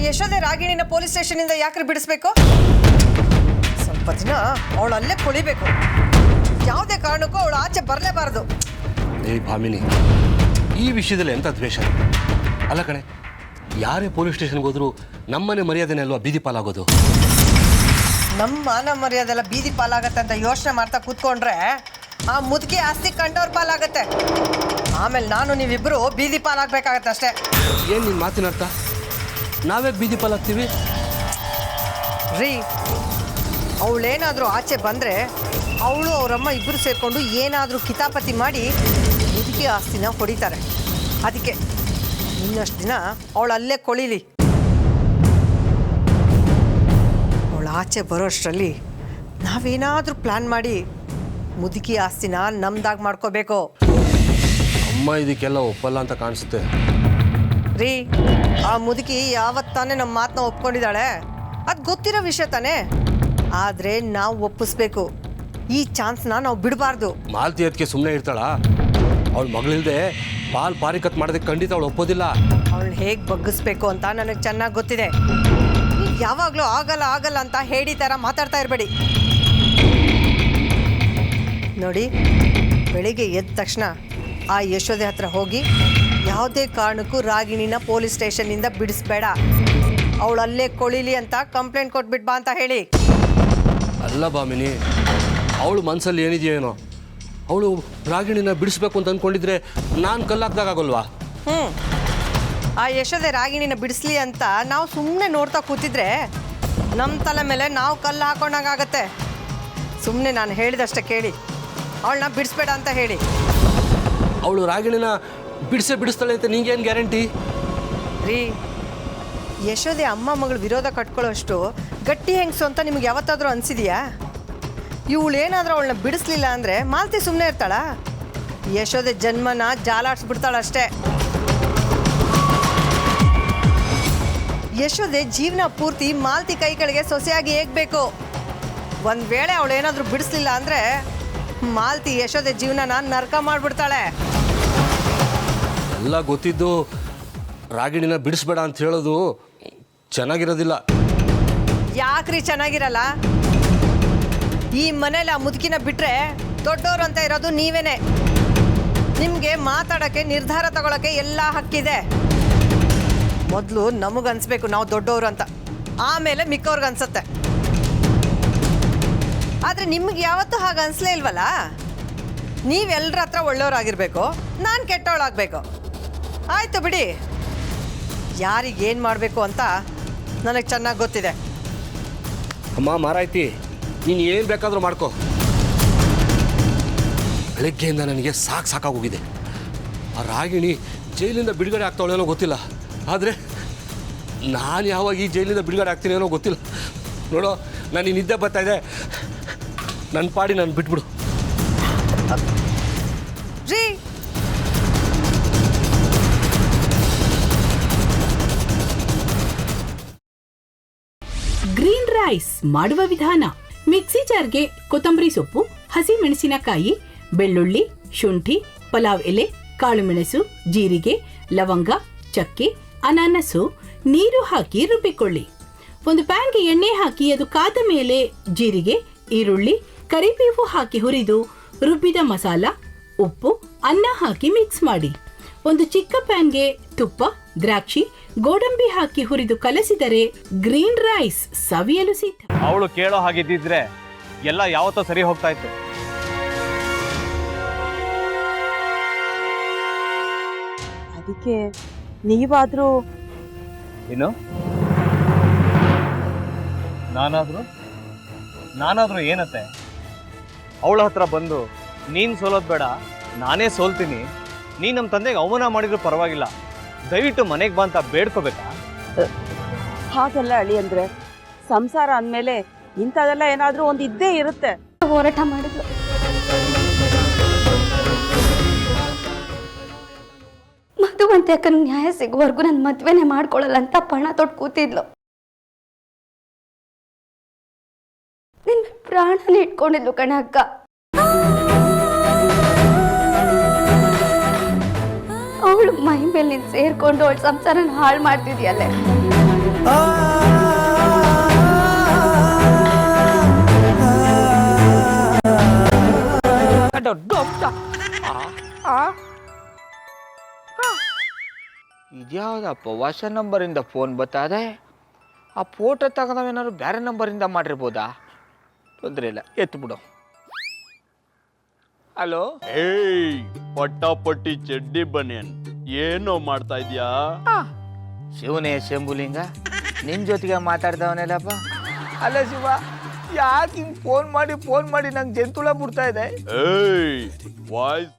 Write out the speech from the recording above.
Yashode ರಾಗಿಣಿನ police ಸ್ಟೇಷನಿಂದ ಯಾಕ್ರಿ ಬಿಡಿಸ್ಬೇಕು? ಸ್ವಲ್ಪ ದಿನ ಅವಳು ಅಲ್ಲೇ ಕುಳಿಬೇಕು. ಯಾವುದೇ ಕಾರಣಕ್ಕೂ ಅವಳು ಆಚೆ ಬರಲೇಬಾರದು. ಭಾಮಿನಿ, ಈ ವಿಷಯದಲ್ಲಿ ಎಂಥ ದ್ವೇಷ ಅಲ್ಲ ಕಣೆ. ಯಾರೇ ಪೊಲೀಸ್ ಸ್ಟೇಷನ್ಗೆ ಹೋದ್ರು ನಮ್ಮನೆ ಮರ್ಯಾದೆನೇ ಅಲ್ವಾ ಬೀದಿ ಪಾಲಾಗೋದು? ನಮ್ಮ ಮಾನ ಮರ್ಯಾದೆಲ್ಲ ಬೀದಿ ಪಾಲಾಗತ್ತೆ ಅಂತ ಯೋಚನೆ ಮಾಡ್ತಾ ಕೂತ್ಕೊಂಡ್ರೆ ಆ ಮುದುಕಿ ಆಸ್ತಿ ಕಂಡವ್ರ ಪಾಲಾಗತ್ತೆ. ಆಮೇಲೆ ನಾನು ನೀವಿಬ್ಬರು ಬೀದಿ ಪಾಲಾಗಬೇಕಾಗತ್ತೆ ಅಷ್ಟೇ. ಏನು ನಿನ್ನ ಮಾತಿನ ಅರ್ಥ? ನಾವೇ ಬೀದಿ ಪಾಲಾಗ್ತೀವಿ ರೀ? ಅವಳೇನಾದರೂ ಆಚೆ ಬಂದರೆ ಅವಳು ಅವರಮ್ಮ ಇಬ್ಬರು ಸೇರಿಕೊಂಡು ಏನಾದರೂ ಕಿತಾಪತಿ ಮಾಡಿ ಮುದುಕಿ ಆಸ್ತಿನ ಹೊಡಿತಾರೆ. ಅದಕ್ಕೆ ಇನ್ನಷ್ಟು ದಿನ ಅವಳು ಅಲ್ಲೇ ಕೊಳಿಲಿ. ಅವಳು ಆಚೆ ಬರೋಷ್ಟರಲ್ಲಿ ನಾವೇನಾದರೂ ಪ್ಲ್ಯಾನ್ ಮಾಡಿ ಮುದುಕಿ ಆಸ್ತಿನ ನಮ್ದಾಗಿ ಮಾಡ್ಕೋಬೇಕು. ಅಮ್ಮ ಇದಕ್ಕೆಲ್ಲ ಒಪ್ಪಲ್ಲ ಅಂತ ಕಾಣಿಸುತ್ತೆ ರೀ. ಆ ಮುದುಕಿ ಯಾವತ್ತಾನೆ ನಮ್ಮ ಮಾತನ್ನ ಒಪ್ಕೊಂಡಿದ್ದಾಳೆ, ಅದು ಗೊತ್ತಿರೋ ವಿಷಯ ತಾನೇ. ಆದರೆ ನಾವು ಒಪ್ಪಿಸ್ಬೇಕು. ಈ ಚಾನ್ಸ್ನ ನಾವು ಬಿಡಬಾರ್ದು. ಮಾಲ್ತಿ ಅದಕ್ಕೆ ಸುಮ್ಮನೆ ಇರ್ತಾಳ? ಅವಳು ಮಗಳಿಲ್ದೆ ಪಾಲ್ ಪಾರಿಕತ್ ಮಾಡೋದಕ್ಕೆ ಖಂಡಿತ ಅವಳು ಒಪ್ಪೋದಿಲ್ಲ. ಅವಳು ಹೇಗೆ ಬಗ್ಗಿಸ್ಬೇಕು ಅಂತ ನನಗೆ ಚೆನ್ನಾಗಿ ಗೊತ್ತಿದೆ. ನೀವು ಯಾವಾಗಲೂ ಆಗಲ್ಲ ಅಂತ ಹೇಳಿ ಥರ ಮಾತಾಡ್ತಾ ಇರಬೇಡಿ. ನೋಡಿ, ಬೆಳಿಗ್ಗೆ ಎದ್ದ ತಕ್ಷಣ ಆ ಯಶೋದೆ ಹತ್ರ ಹೋಗಿ ಯಾವುದೇ ಕಾರಣಕ್ಕೂ ರಾಗಿಣಿನ ಪೊಲೀಸ್ ಸ್ಟೇಷನ್ನಿಂದ ಬಿಡಿಸ್ಬೇಡ, ಅವಳು ಅಲ್ಲೇ ಕೊಳಿಲಿ ಅಂತ ಕಂಪ್ಲೇಂಟ್ ಕೊಟ್ಬಿಟ್ಟು ಬಾ ಅಂತ ಹೇಳಿ. ಅಲ್ಲ ಭಾಮಿನಿ, ಅವಳು ಮನಸ್ಸಲ್ಲಿ ಏನಿದೆಯೇನೋ. ಅವಳು ರಾಗಿಣಿನ ಬಿಡಿಸ್ಬೇಕು ಅಂತ ಅಂದ್ಕೊಂಡಿದ್ರೆ ನಾನು ಕಲ್ಲಾಕ್ದಾಗಲ್ವಾ? ಆ ಯಶೋದೆ ರಾಗಿಣಿನ ಬಿಡಿಸ್ಲಿ ಅಂತ ನಾವು ಸುಮ್ಮನೆ ನೋಡ್ತಾ ಕೂತಿದ್ರೆ ನಮ್ಮ ತಲೆ ಮೇಲೆ ನಾವು ಕಲ್ಲು ಹಾಕೊಂಡಾಗತ್ತೆ. ಸುಮ್ಮನೆ ನಾನು ಹೇಳಿದಷ್ಟೇ ಕೇಳಿ, ಅವಳನ್ನ ಬಿಡಿಸ್ಬೇಡ ಅಂತ ಹೇಳಿ. ಅವಳು ರಾಗಿಣಿನ ಬಿಡಿಸ್ತಾಳೆ ಅಂತ ನಿಂಗೇನು ಗ್ಯಾರಂಟಿ? ರೀ, ಯಶೋದೆ ಅಮ್ಮ ಮಗಳು ವಿರೋಧ ಕಟ್ಕೊಳ್ಳೋಷ್ಟು ಗಟ್ಟಿ ಹೆಂಗಸು ಅಂತ ನಿಮ್ಗೆ ಯಾವತ್ತಾದರೂ ಅನಿಸಿದೆಯಾ? ಇವಳೇನಾದರೂ ಅವಳನ್ನ ಬಿಡಿಸ್ಲಿಲ್ಲ ಅಂದರೆ ಮಾಲ್ತಿ ಸುಮ್ಮನೆ ಇರ್ತಾಳ? ಯಶೋದೆ ಜನ್ಮನ ಜಾಲಾಡ್ಸ್ಬಿಡ್ತಾಳಷ್ಟೇ. ಯಶೋದೆ ಜೀವನ ಪೂರ್ತಿ ಮಾಲ್ತಿ ಕೈ ಕೆಳಗೆ ಸೊಸೆಯಾಗಿ ಹೇಗಬೇಕು. ಒಂದು ವೇಳೆ ಅವಳೇನಾದರೂ ಬಿಡಿಸ್ಲಿಲ್ಲ ಅಂದರೆ ಮಾಲ್ತಿ ಯಶೋದೆ ಜೀವನನ ನರಕ ಮಾಡಿಬಿಡ್ತಾಳೆ. ಎಲ್ಲ ಗೊತ್ತಿದ್ದು ರಾಗಿಣಿನ ಬಿಡಿಸ್ಬೇಡ ಅಂತ ಹೇಳೋದು ಚೆನ್ನಾಗಿರೋದಿಲ್ಲ. ಯಾಕ್ರಿ ಚೆನ್ನಾಗಿರಲ್ಲ? ಈ ಮನೇಲಿ ಆ ಮುದುಕಿನ ಬಿಟ್ಟರೆ ದೊಡ್ಡವರು ಅಂತ ಇರೋದು ನೀವೇನೆ. ನಿಮಗೆ ಮಾತಾಡೋಕ್ಕೆ, ನಿರ್ಧಾರ ತಗೊಳ್ಳೋಕ್ಕೆ ಎಲ್ಲ ಹಕ್ಕಿದೆ. ಮೊದಲು ನಮಗನ್ಸ್ಬೇಕು ನಾವು ದೊಡ್ಡವರು ಅಂತ, ಆಮೇಲೆ ಮಿಕ್ಕವ್ರಿಗೆ ಅನ್ಸತ್ತೆ. ಆದರೆ ನಿಮ್ಗೆ ಯಾವತ್ತೂ ಹಾಗೆ ಅನಿಸ್ಲೇ ಇಲ್ವಲ್ಲ? ನೀವೆಲ್ಲರ ಹತ್ರ ಒಳ್ಳೆಯವರಾಗಿರ್ಬೇಕು, ನಾನು ಕೆಟ್ಟವಳಾಗಬೇಕು. ಆಯಿತು ಬಿಡಿ, ಯಾರಿಗೇನು ಮಾಡಬೇಕು ಅಂತ ನನಗೆ ಚೆನ್ನಾಗಿ ಗೊತ್ತಿದೆ. ಅಮ್ಮ ಮಾರಾಯ್ತಿ, ನೀನು ಏನು ಬೇಕಾದರೂ ಮಾಡ್ಕೋ. ಬೆಳಗ್ಗೆಯಿಂದ ನನಗೆ ಸಾಕಾಗೋಗಿದೆ. ಆ ರಾಗಿಣಿ ಜೈಲಿಂದ ಬಿಡುಗಡೆ ಆಗ್ತಾವಳೇನೋ ಗೊತ್ತಿಲ್ಲ, ಆದರೆ ನಾನು ಯಾವಾಗ ಈ ಜೈಲಿಂದ ಬಿಡುಗಡೆ ಆಗ್ತೀನಿ ಏನೋ ಗೊತ್ತಿಲ್ಲ. ನೋಡೋ, ನಾನು ಈ ನಿದ್ದೆ ಬರ್ತಾಯಿದೆ, ನನ್ನ ಪಾಡಿ ನಾನು ಬಿಟ್ಬಿಡು. ರೀ, ಗ್ರೀನ್ ರೈಸ್ ಮಾಡುವ ವಿಧಾನ: ಮಿಕ್ಸಿ ಜಾರ್ಗೆ ಕೊತ್ತಂಬರಿ ಸೊಪ್ಪು, ಹಸಿ ಮೆಣಸಿನಕಾಯಿ, ಬೆಳ್ಳುಳ್ಳಿ, ಶುಂಠಿ, ಪಲಾವ್ ಎಲೆ, ಕಾಳುಮೆಣಸು, ಜೀರಿಗೆ, ಲವಂಗ, ಚಕ್ಕೆ, ಅನಾನಸು, ನೀರು ಹಾಕಿ ರುಬ್ಬಿಕೊಳ್ಳಿ. ಒಂದು ಪ್ಯಾನ್ಗೆ ಎಣ್ಣೆ ಹಾಕಿ ಅದು ಕಾದ ಮೇಲೆ ಜೀರಿಗೆ, ಈರುಳ್ಳಿ, ಕರಿಬೇವು ಹಾಕಿ ಹುರಿದು ರುಬ್ಬಿದ ಮಸಾಲ, ಉಪ್ಪು, ಅನ್ನ ಹಾಕಿ ಮಿಕ್ಸ್ ಮಾಡಿ. ಒಂದು ಚಿಕ್ಕ ಪ್ಯಾನ್ಗೆ ತುಪ್ಪ, ದ್ರಾಕ್ಷಿ, ಗೋಡಂಬಿ ಹಾಕಿ ಹುರಿದು ಕಲಸಿದರೆ ಗ್ರೀನ್ ರೈಸ್ ಸವಿಯಲು ಸಿದ್ಧ. ಅವಳು ಕೇಳೋ ಹಾಗಿದ್ದಿದ್ರೆ ಎಲ್ಲ ಯಾವತ್ತೋ ಸರಿ ಹೋಗ್ತಾ ಇತ್ತು. ಅದಕ್ಕೆ ನೀವಾದ್ರೂ ಏನು? ನಾನಾದ್ರೂ ಏನತ್ತೆ? ಅವಳ ಹತ್ರ ಬಂದು ನೀನು ಸೋಲೋದು ಬೇಡ, ನಾನೇ ಸೋಲ್ತೀನಿ, ನೀನು ನಮ್ಮ ತಂದೆಗೆ ಅವಮಾನ ಮಾಡಿದ್ರು ಪರವಾಗಿಲ್ಲ, ದಯವಿಟ್ಟು ಮನೆಗೆ ಬಾ ಅಂತ ಬೇಡ್ಕೋಬೇಕಾ? ಹಾಗೆಲ್ಲ ಅಳಿ ಅಂದ್ರೆ ಸಂಸಾರ ಅಂದಮೇಲೆ ಇಂಥದೆಲ್ಲ ಏನಾದ್ರೂ ಒಂದು ಇದ್ದೇ ಇರುತ್ತೆ. ಹೋರಾಟ ಮಾಡಿದ್ಲು. ಮಧುವಂತೆ ಅಕ್ಕನ ನ್ಯಾಯ ಸಿಗುವವರೆಗೂ ನನ್ನ ಮದ್ವೆನೇ ಮಾಡ್ಕೊಳ್ಳಲ್ಲ ಅಂತ ಪಣ ತೊಟ್ಟು ಕೂತಿದ್ಲು. ನಿನ್ನ ಪ್ರಾಣನೇ ಇಟ್ಕೊಂಡಿದ್ಲು ಕಣ ಅಕ್ಕ. ಅವಳು ಮೈ ಮೇಲೆ ನೀನು ಸೇರ್ಕೊಂಡು ಅವಳ ಸಂಸಾರನ ಹಾಳು ಮಾಡ್ತಿದ್ಯಲ್ಲೇ. ಇದ್ಯಾವುದಪ್ಪ ಹೊಸ ನಂಬರಿಂದ ಫೋನ್ ಬರ್ತದೆ. ಆ ಫೋಟೋ ತಗೊಂಡವೇನಾದ್ರು ಬೇರೆ ನಂಬರಿಂದ ಮಾಡಿರ್ಬೋದಾ? ತೊಂದರೆ ಇಲ್ಲ, ಎತ್ತು ಬಿಡು. ಹಲೋ, ಏಯ್ ಪಟ್ಟಾಪಟ್ಟಿ ಚಡ್ಡಿ ಬನಿಯನ್ ಏನೋ ಮಾಡ್ತಾ ಇದ್ಯಾ? ಶಿವನೇ ಶಂಭುಲಿಂಗ, ನಿನ್ನ ಜೊತೆಗೆ ಮಾತಾಡ್ದವನೇಲಪ್ಪ. ಅಲ್ಲ ಶಿವ, ಯಾಕೆ ಹಿಂಗೆ ಫೋನ್ ಮಾಡಿ ನಂಗೆ ಜಂತುಳ ಬಿಡ್ತಾ ಇದೆ? ಏಯ್ ವಾಯ್ಸ್